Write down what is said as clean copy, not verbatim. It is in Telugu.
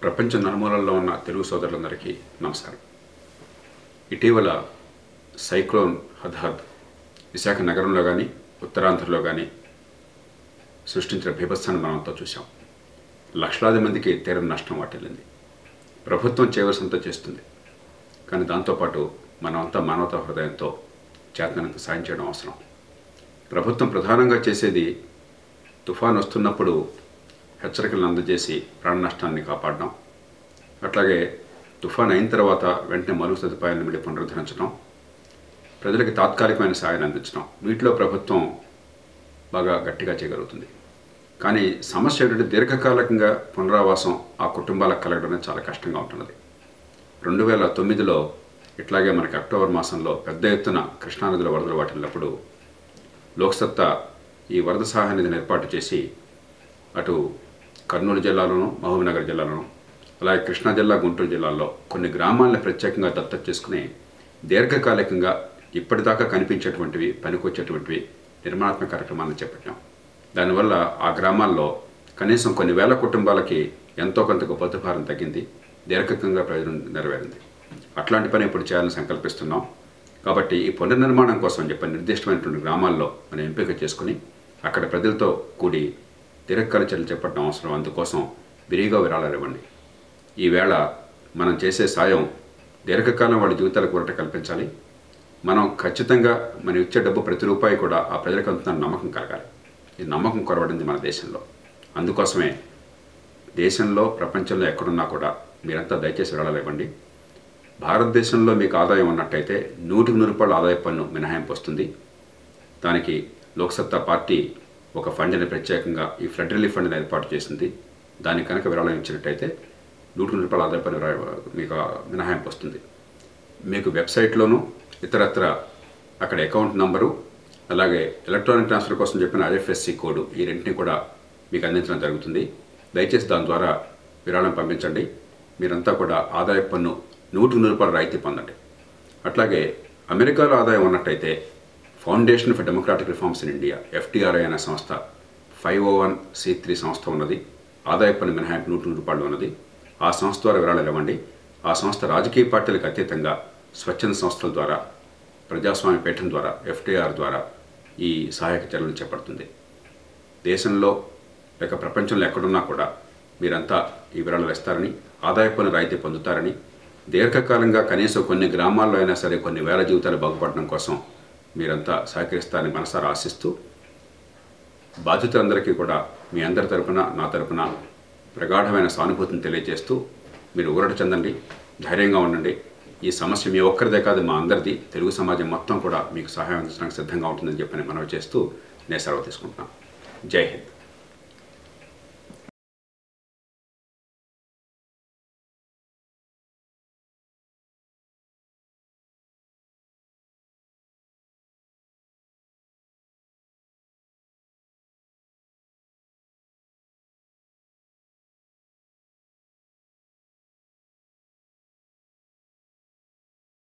ప్రపంచ నలుమూలల్లో ఉన్న తెలుగు సోదరులందరికీ నమస్కారం. ఇటీవల సైక్లోన్ హద్హద్ విశాఖ నగరంలో కానీ ఉత్తరాంధ్రలో కానీ సృష్టించిన బీభత్సాన్ని మనమంతా చూసాం. లక్షలాది మందికి తీరని నష్టం వాటిల్లింది. ప్రభుత్వం చేయవలసినంత చేస్తుంది, కానీ దాంతోపాటు మనమంతా మానవతా హృదయంతో చేతనంత సాయం చేయడం అవసరం. ప్రభుత్వం ప్రధానంగా చేసేది తుఫాను వస్తున్నప్పుడు హెచ్చరికలను అందజేసి ప్రాణ నష్టాన్ని కాపాడడం, అట్లాగే తుఫాను అయిన తర్వాత వెంటనే మరుగు సదుపాయాలను మళ్ళీ పునరుద్ధరించడం, ప్రజలకి తాత్కాలికమైన సాయాన్ని అందించడం, వీటిలో ప్రభుత్వం బాగా గట్టిగా చేయగలుగుతుంది. కానీ సమస్య ఏంటంటే దీర్ఘకాలికంగా పునరావాసం ఆ కుటుంబాలకు కలగడం చాలా కష్టంగా ఉంటున్నది. 2009లో ఇట్లాగే మనకి అక్టోబర్ మాసంలో పెద్ద ఎత్తున కృష్ణానదిలో వరదలు వాటిల్లినప్పుడు లోక్సత్తా ఈ వరద సహాయ నిధిని ఏర్పాటు చేసి అటు కర్నూలు జిల్లాలోను మహబూబ్నగర్ జిల్లాలోను అలాగే కృష్ణా జిల్లా గుంటూరు జిల్లాల్లో కొన్ని గ్రామాలను ప్రత్యేకంగా దత్తత చేసుకుని దీర్ఘకాలికంగా ఇప్పటిదాకా కనిపించేటువంటివి పనికొచ్చేటువంటివి నిర్మాణాత్మక కార్యక్రమాలను చేపట్టాం. దానివల్ల ఆ గ్రామాల్లో కనీసం కొన్ని వేల కుటుంబాలకి ఎంతో కొంత గొప్ప భారం తగ్గింది, దీర్ఘకంగా ప్రయోజనం నెరవేరింది. అట్లాంటి పని ఇప్పుడు చేయాలని సంకల్పిస్తున్నాం. కాబట్టి ఈ పునర్నిర్మాణం కోసం చెప్పి నిర్దిష్టమైనటువంటి గ్రామాల్లో మనం ఎంపిక చేసుకుని అక్కడ ప్రజలతో కూడి దీర్ఘకాల చర్యలు చేపట్టడం అవసరం. అందుకోసం విరిగా విరాళాలు ఇవ్వండి. ఈవేళ మనం చేసే సాయం దీర్ఘకాలం వాళ్ళ జీవితాలకు ఊరట కల్పించాలి. మనం ఖచ్చితంగా మనం ఇచ్చే డబ్బు ప్రతి రూపాయి కూడా ఆ ప్రజలకు అందుతున్న నమ్మకం కలగాలి. ఈ నమ్మకం కొరవడింది మన దేశంలో. అందుకోసమే దేశంలో ప్రపంచంలో ఎక్కడున్నా కూడా మీరంతా దయచేసి విరాళాలు ఇవ్వండి. భారతదేశంలో మీకు ఆదాయం ఉన్నట్టయితే 100% ఆదాయ పన్ను మినహాయింపు వస్తుంది. దానికి లోక్సత్తా పార్టీ ఒక ఫండ్ని ప్రత్యేకంగా ఈ ఫ్లడ్ రిలీఫ్ ఫండ్ని ఏర్పాటు చేసింది. దానికి కనుక విరాళం ఇచ్చినట్టయితే 100% ఆదాయ పన్ను మీకు మినహాయింపు వస్తుంది. మీకు వెబ్సైట్లోనూ ఇతరత్ర అక్కడ అకౌంట్ నంబరు అలాగే ఎలక్ట్రానిక్ ట్రాన్స్ఫర్ కోసం చెప్పిన IFSC కోడ్ ఈ రెంటిని కూడా మీకు అందించడం జరుగుతుంది. దయచేసి దాని ద్వారా విరాళం పంపించండి. మీరంతా కూడా ఆదాయ పన్ను 100% రాయితీ పొందండి. అట్లాగే అమెరికాలో ఆదాయం ఉన్నట్టయితే foundation for democratic reforms in India FDRI అనే సంస్థ 501(c)(3) సంస్థ ఉన్నది. ఆదాయ పన్ను మినహాయింపు 100% ఉన్నది. ఆ సంస్థ ద్వారా విరాళాలు ఇవ్వండి. ఆ సంస్థ రాజకీయ పార్టీలకు అతీతంగా స్వచ్ఛంద సంస్థల ద్వారా ప్రజాస్వామ్య పీఠం ద్వారా FDR ద్వారా ఈ సహాయక చర్యలు చేపడుతుంది. దేశంలో లేక ప్రపంచంలో ఎక్కడున్నా కూడా మీరంతా ఈ విరాళాలు ఇస్తారని, ఆదాయ పన్ను రాయితీ పొందుతారని, దీర్ఘకాలంగా కనీసం కొన్ని గ్రామాల్లో అయినా సరే కొన్ని వేల జీవితాలు బాగుపడడం కోసం మీరంతా సహకరిస్తారని మనసారా ఆశిస్తూ, బాధితులందరికీ కూడా మీ అందరి తరపున నా తరపున ప్రగాఢమైన సానుభూతిని తెలియజేస్తూ మీరు ఊరట చెందండి, ధైర్యంగా ఉండండి. ఈ సమస్య మీ ఒక్కరిదే కాదు, మా అందరిది. తెలుగు సమాజం మొత్తం కూడా మీకు సహాయం అందించడానికి సిద్ధంగా ఉంటుందని చెప్పి మనవి చేస్తూ నేను సెలవు తీసుకుంటున్నాను. జై హింద్.